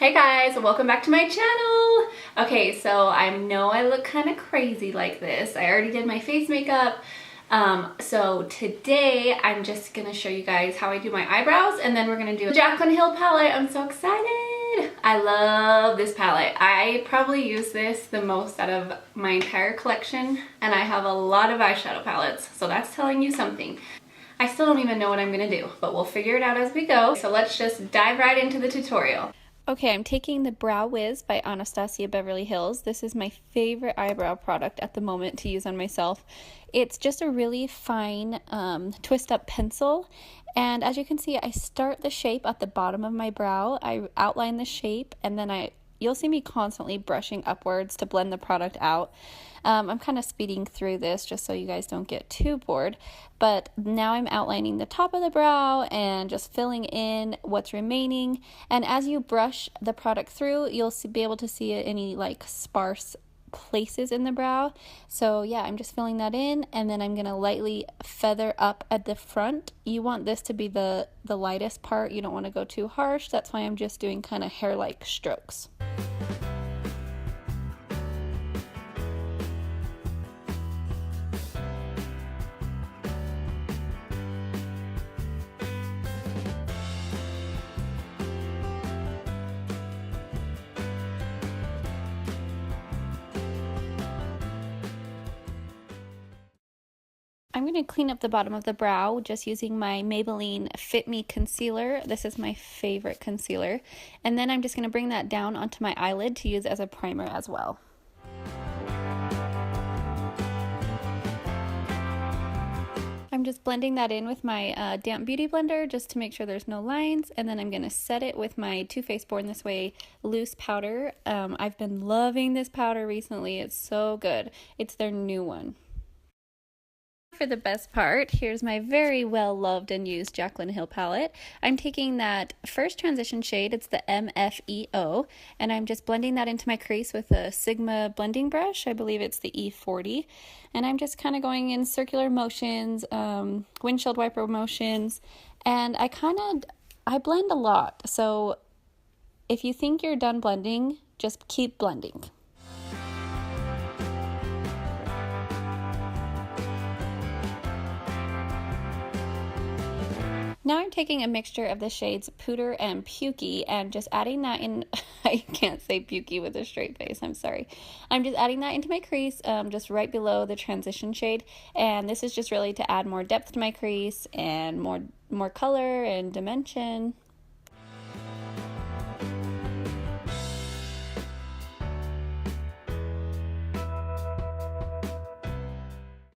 Hey guys, welcome back to my channel. Okay, so I know I look kind of crazy like this. I already did my face makeup. So today I'm just gonna show you guys how I do my eyebrows, and then we're gonna do a Jaclyn Hill palette. I'm so excited. I love this palette. I probably use this the most out of my entire collection, and I have a lot of eyeshadow palettes, so that's telling you something. I still don't even know what I'm gonna do, but we'll figure it out as we go. So let's just dive right into the tutorial. Okay, I'm taking the Brow Wiz by Anastasia Beverly Hills. This is my favorite eyebrow product at the moment to use on myself. It's just a really fine twist up pencil, and as you can see, I start the shape at the bottom of my brow. I outline the shape, and then you'll see me constantly brushing upwards to blend the product out. I'm kind of speeding through this just so you guys don't get too bored, but now I'm outlining the top of the brow and just filling in what's remaining. And as you brush the product through, you'll be able to see any like sparse places in the brow. So yeah, I'm just filling that in, and then I'm gonna lightly feather up at the front. You want this to be the lightest part. You don't want to go too harsh. That's why I'm just doing kind of hair-like strokes. I'm going to clean up the bottom of the brow just using my Maybelline Fit Me concealer. This is my favorite concealer. And then I'm just going to bring that down onto my eyelid to use as a primer as well. I'm just blending that in with my damp beauty blender just to make sure there's no lines, and then I'm going to set it with my Too Faced Born This Way loose powder. I've been loving this powder recently. It's so good. It's their new one. For the best part, here's my very well loved and used Jaclyn Hill palette. I'm taking that first transition shade, it's the MFEO, and I'm just blending that into my crease with a Sigma blending brush. I believe it's the E40, and I'm just kind of going in circular motions, windshield wiper motions, and I blend a lot. So if you think you're done blending, just keep blending. Now I'm taking a mixture of the shades Pooter and Pukey and just adding that in. I can't say Pukey with a straight face, I'm sorry. I'm just adding that into my crease, just right below the transition shade. And this is just really to add more depth to my crease and more color and dimension.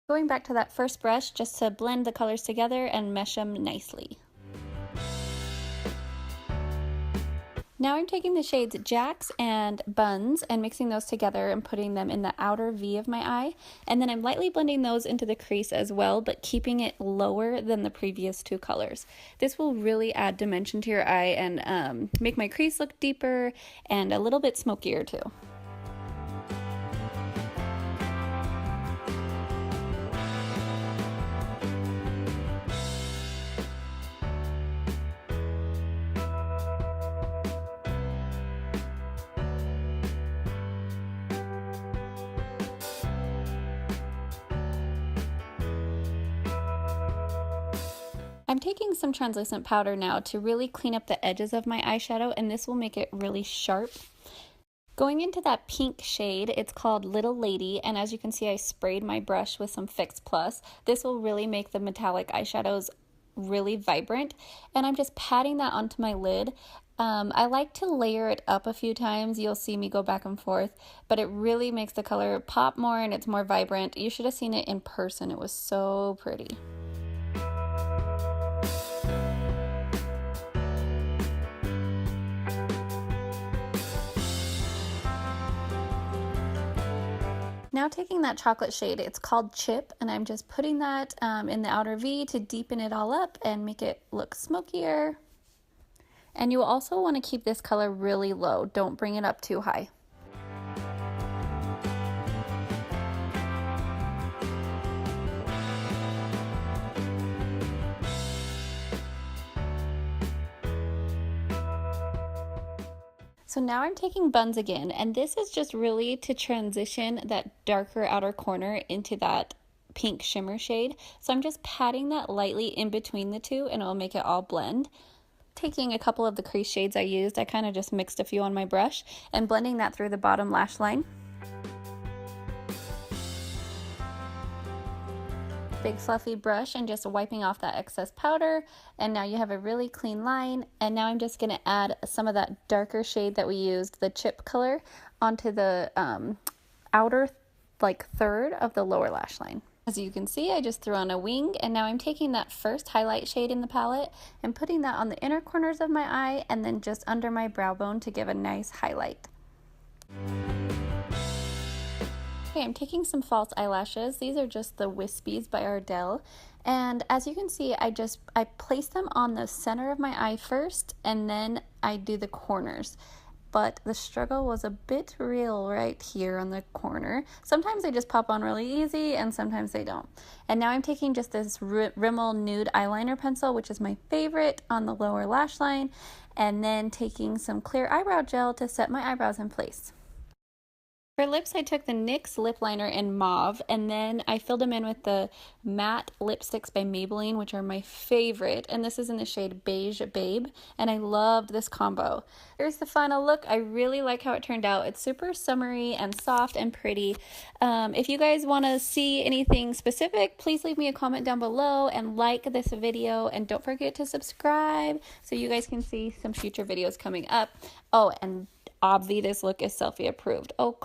Going back to that first brush just to blend the colors together and mesh them nicely. Now I'm taking the shades Jacks and Buns and mixing those together and putting them in the outer V of my eye. And then I'm lightly blending those into the crease as well, but keeping it lower than the previous two colors. This will really add dimension to your eye and make my crease look deeper and a little bit smokier too. I'm taking some translucent powder now to really clean up the edges of my eyeshadow, and this will make it really sharp. Going into that pink shade, it's called Little Lady, and as you can see, I sprayed my brush with some Fix Plus. This will really make the metallic eyeshadows really vibrant, and I'm just patting that onto my lid. I like to layer it up a few times. You'll see me go back and forth, but it really makes the color pop more and it's more vibrant. You should have seen it in person. It was so pretty. Now taking that chocolate shade, it's called Chip, and I'm just putting that in the outer V to deepen it all up and make it look smokier. And you also want to keep this color really low. Don't bring it up too high. So now I'm taking Buns again, and this is just really to transition that darker outer corner into that pink shimmer shade. So I'm just patting that lightly in between the two, and it'll make it all blend. Taking a couple of the crease shades I used, I kind of just mixed a few on my brush, and blending that through the bottom lash line. Big fluffy brush and just wiping off that excess powder, and now you have a really clean line. And now I'm just going to add some of that darker shade that we used, the chip color, onto the outer third of the lower lash line. As you can see, I just threw on a wing, and now I'm taking that first highlight shade in the palette and putting that on the inner corners of my eye and then just under my brow bone to give a nice highlight. Okay, I'm taking some false eyelashes. These are just the Whispies by Ardell. And as you can see, I place them on the center of my eye first, and then I do the corners. But the struggle was a bit real right here on the corner. Sometimes they just pop on really easy, and sometimes they don't. And now I'm taking just this Rimmel Nude eyeliner pencil, which is my favorite, on the lower lash line, and then taking some clear eyebrow gel to set my eyebrows in place. For lips, I took the NYX Lip Liner in Mauve, and then I filled them in with the matte lipsticks by Maybelline, which are my favorite, and this is in the shade Beige Babe, and I loved this combo. Here's the final look. I really like how it turned out. It's super summery and soft and pretty. If you guys want to see anything specific, please leave me a comment down below and like this video, and don't forget to subscribe so you guys can see some future videos coming up. Oh, and obvi, this look is selfie approved. Oh,